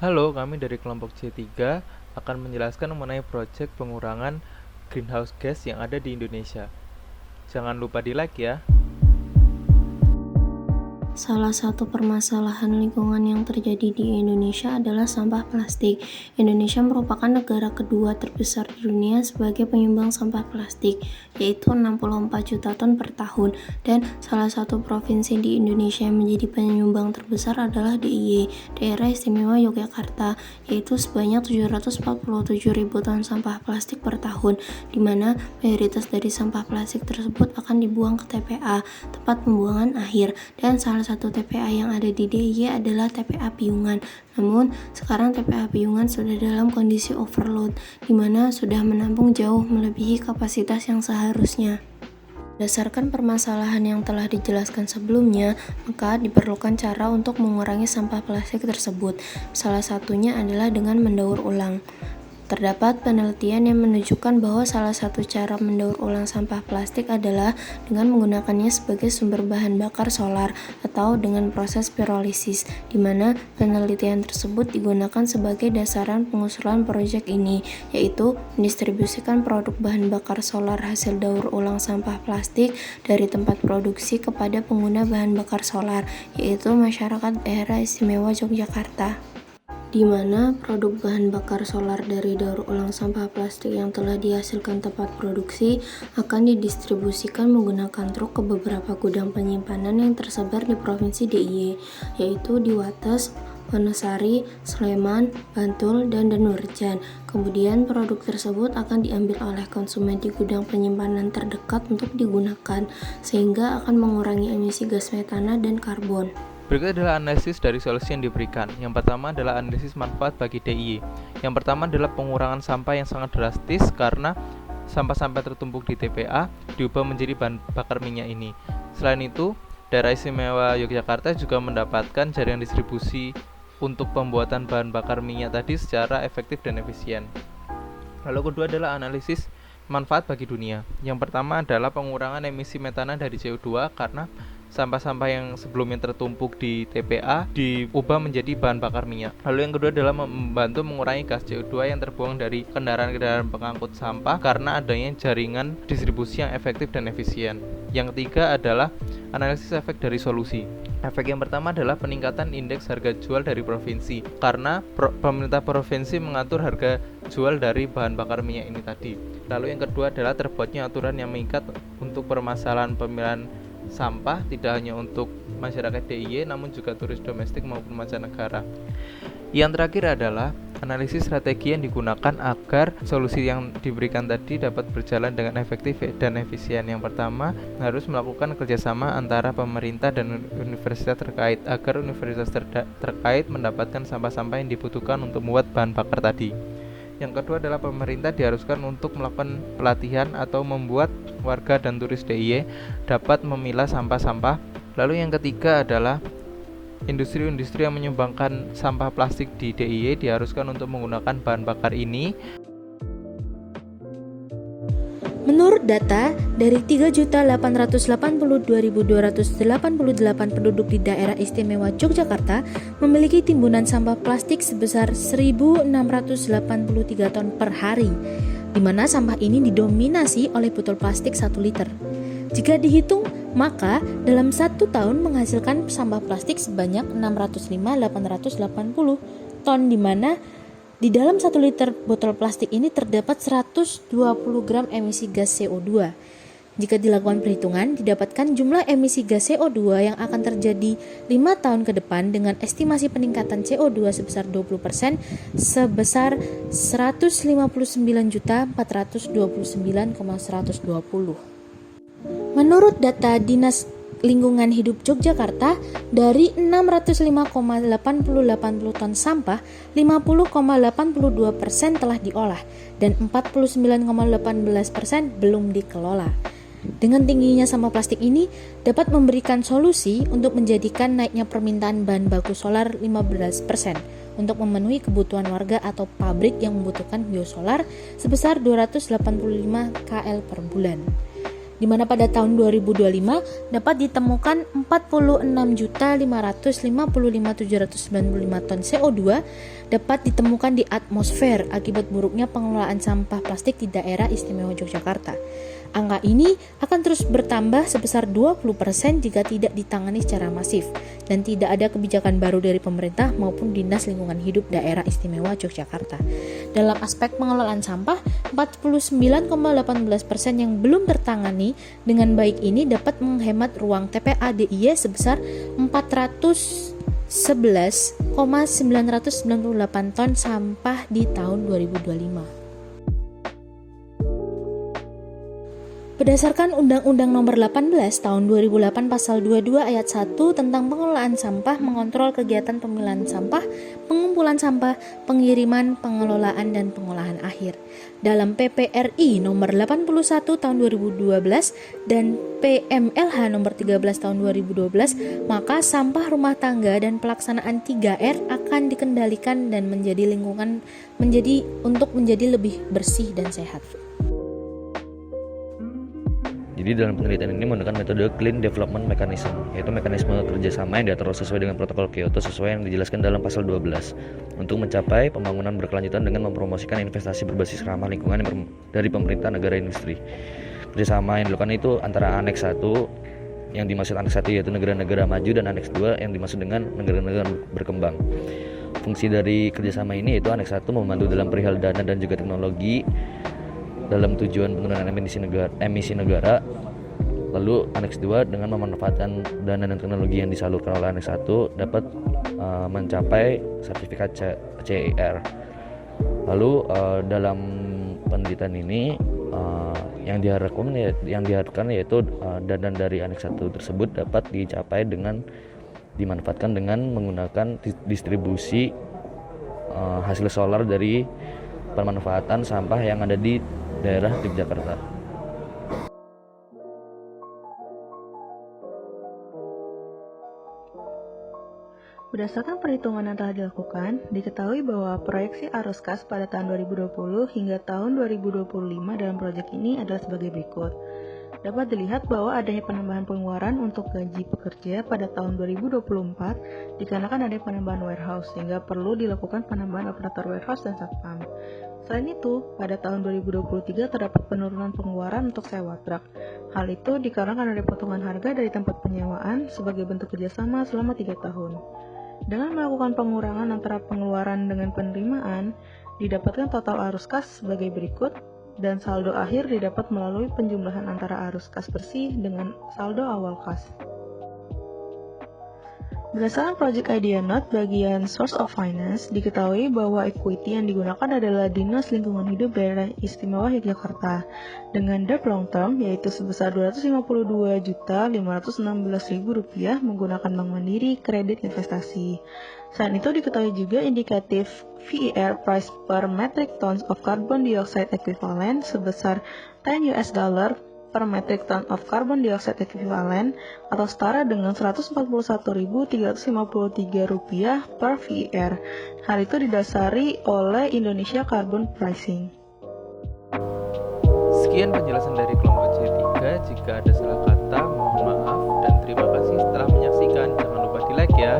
Halo, kami dari kelompok C3 akan menjelaskan mengenai proyek pengurangan greenhouse gas yang ada di Indonesia. Jangan lupa di-like ya. Salah satu permasalahan lingkungan yang terjadi di Indonesia adalah sampah plastik. Indonesia merupakan negara kedua terbesar di dunia sebagai penyumbang sampah plastik, yaitu 64 juta ton per tahun. Dan salah satu provinsi di Indonesia yang menjadi penyumbang terbesar adalah DIY, Daerah Istimewa Yogyakarta, yaitu sebanyak 747 ribu ton sampah plastik per tahun, di mana mayoritas dari sampah plastik tersebut akan dibuang ke TPA, tempat pembuangan akhir, dan salah satu TPA yang ada di DIY adalah TPA Piungan. Namun, sekarang TPA Piungan sudah dalam kondisi overload, di mana sudah menampung jauh melebihi kapasitas yang seharusnya. Berdasarkan permasalahan yang telah dijelaskan sebelumnya, maka diperlukan cara untuk mengurangi sampah plastik tersebut. Salah satunya adalah dengan mendaur ulang. Terdapat penelitian yang menunjukkan bahwa salah satu cara mendaur ulang sampah plastik adalah dengan menggunakannya sebagai sumber bahan bakar solar atau dengan proses pirolisis, di mana penelitian tersebut digunakan sebagai dasaran pengusulan proyek ini, yaitu mendistribusikan produk bahan bakar solar hasil daur ulang sampah plastik dari tempat produksi kepada pengguna bahan bakar solar, yaitu masyarakat daerah istimewa Yogyakarta, di mana produk bahan bakar solar dari daur ulang sampah plastik yang telah dihasilkan tempat produksi akan didistribusikan menggunakan truk ke beberapa gudang penyimpanan yang tersebar di Provinsi DIY, yaitu di Wates, Wonosari, Sleman, Bantul, dan Danurjan. Kemudian produk tersebut akan diambil oleh konsumen di gudang penyimpanan terdekat untuk digunakan, sehingga akan mengurangi emisi gas metana dan karbon. Berikut adalah analisis dari solusi yang diberikan. Yang pertama adalah analisis manfaat bagi DIY. Yang pertama adalah pengurangan sampah yang sangat drastis karena sampah-sampah tertumpuk di TPA diubah menjadi bahan bakar minyak ini. Selain itu, daerah istimewa Yogyakarta juga mendapatkan jaringan distribusi untuk pembuatan bahan bakar minyak tadi secara efektif dan efisien. Lalu kedua adalah analisis manfaat bagi dunia. Yang pertama adalah pengurangan emisi metana dari CO2 karena sampah-sampah yang sebelumnya tertumpuk di TPA diubah menjadi bahan bakar minyak. Lalu yang kedua adalah membantu mengurangi gas CO2 yang terbuang dari kendaraan-kendaraan pengangkut sampah karena adanya jaringan distribusi yang efektif dan efisien. Yang ketiga adalah analisis efek dari solusi. Efek yang pertama adalah peningkatan indeks harga jual dari provinsi karena pemerintah provinsi mengatur harga jual dari bahan bakar minyak ini tadi. Lalu yang kedua adalah terbuatnya aturan yang mengikat untuk permasalahan pemilihan sampah tidak hanya untuk masyarakat DIY namun juga turis domestik maupun mancanegara. Yang terakhir adalah analisis strategi yang digunakan agar solusi yang diberikan tadi dapat berjalan dengan efektif dan efisien. Yang pertama, harus melakukan kerjasama antara pemerintah dan universitas terkait agar universitas terkait mendapatkan sampah-sampah yang dibutuhkan untuk membuat bahan bakar tadi. Yang kedua adalah pemerintah diharuskan untuk melakukan pelatihan atau membuat warga dan turis DIY dapat memilah sampah-sampah. Lalu yang ketiga adalah industri-industri yang menyumbangkan sampah plastik di DIY diharuskan untuk menggunakan bahan bakar ini. Menurut data, dari 3.882.288 penduduk di daerah istimewa Yogyakarta memiliki timbunan sampah plastik sebesar 1.683 ton per hari, di mana sampah ini didominasi oleh botol plastik 1 liter. Jika dihitung, maka dalam 1 tahun menghasilkan sampah plastik sebanyak 605.880 ton, di mana di dalam 1 liter botol plastik ini terdapat 120 gram emisi gas CO2. Jika dilakukan perhitungan, didapatkan jumlah emisi gas CO2 yang akan terjadi 5 tahun ke depan dengan estimasi peningkatan CO2 sebesar 20% sebesar 159.429,120. Menurut data Dinas Lingkungan Hidup Yogyakarta, dari 605,80 ton sampah, 50,82% telah diolah dan 49,18% belum dikelola. Dengan tingginya sampah plastik ini dapat memberikan solusi untuk menjadikan naiknya permintaan bahan baku solar 15% untuk memenuhi kebutuhan warga atau pabrik yang membutuhkan biosolar sebesar 285 KL per bulan. di mana pada tahun 2025 dapat ditemukan 46.555.795 ton CO2 dapat ditemukan di atmosfer akibat buruknya pengelolaan sampah plastik di daerah istimewa Yogyakarta. Angka ini akan terus bertambah sebesar 20% jika tidak ditangani secara masif dan tidak ada kebijakan baru dari pemerintah maupun Dinas Lingkungan Hidup Daerah Istimewa Yogyakarta. Dalam aspek pengelolaan sampah, 49,18% yang belum tertangani dengan baik ini dapat menghemat ruang TPA DIY sebesar 411,998 ton sampah di tahun 2025. Berdasarkan Undang-Undang Nomor 18 Tahun 2008 Pasal 22 Ayat 1 tentang pengelolaan sampah, mengontrol kegiatan pemilahan sampah, pengumpulan sampah, pengiriman, pengelolaan, dan pengolahan akhir. Dalam PPRI Nomor 81 Tahun 2012 dan PMLH Nomor 13 Tahun 2012, maka sampah rumah tangga dan pelaksanaan 3R akan dikendalikan dan menjadi lebih bersih dan sehat. Jadi dalam penelitian ini menggunakan metode Clean Development Mechanism, yaitu mekanisme kerjasama yang diatur sesuai dengan protokol Kyoto sesuai yang dijelaskan dalam pasal 12 untuk mencapai pembangunan berkelanjutan dengan mempromosikan investasi berbasis ramah lingkungan dari pemerintah, negara, industri. Kerjasama yang dilakukan itu antara Aneks 1, yang dimaksud Aneks 1 yaitu negara-negara maju, dan Aneks 2 yang dimaksud dengan negara-negara berkembang. Fungsi dari kerjasama ini yaitu Aneks 1 membantu dalam perihal dana dan juga teknologi dalam tujuan penurunan emisi negara. Lalu Aneks 2 dengan memanfaatkan dana dan teknologi yang disalurkan oleh Aneks 1 dapat mencapai sertifikat CER. Lalu dalam penelitian ini yang diharapkan yaitu dana dari Aneks 1 tersebut dapat dimanfaatkan dengan menggunakan distribusi hasil solar dari pemanfaatan sampah yang ada di daerah Yogyakarta. Berdasarkan perhitungan yang telah dilakukan, diketahui bahwa proyeksi arus kas pada tahun 2020 hingga tahun 2025 dalam proyek ini adalah sebagai berikut. Dapat dilihat bahwa adanya penambahan pengeluaran untuk gaji pekerja pada tahun 2024 dikarenakan adanya penambahan warehouse, sehingga perlu dilakukan penambahan operator warehouse dan satpam. Selain itu, pada tahun 2023 terdapat penurunan pengeluaran untuk sewa truk. Hal itu dikarenakan ada potongan harga dari tempat penyewaan sebagai bentuk kerjasama selama 3 tahun. Dengan melakukan pengurangan antara pengeluaran dengan penerimaan, didapatkan total arus kas sebagai berikut, dan saldo akhir didapat melalui penjumlahan antara arus kas bersih dengan saldo awal kas. Berdasarkan Project Idea Note bagian Source of Finance, diketahui bahwa equity yang digunakan adalah Dinas Lingkungan Hidup Daerah Istimewa Yogyakarta dengan debt long term yaitu sebesar Rp252.516.000 menggunakan Bank Mandiri kredit investasi. Selain itu diketahui juga indikatif VER price per metric tons of carbon dioxide equivalent sebesar $10 per metric ton of carbon dioxide equivalent atau setara dengan Rp141.353 per VER. Hal itu didasari oleh Indonesia Carbon Pricing. Sekian penjelasan dari kelompok C3. Jika ada salah kata, mohon maaf dan terima kasih telah menyaksikan. Jangan lupa di like ya.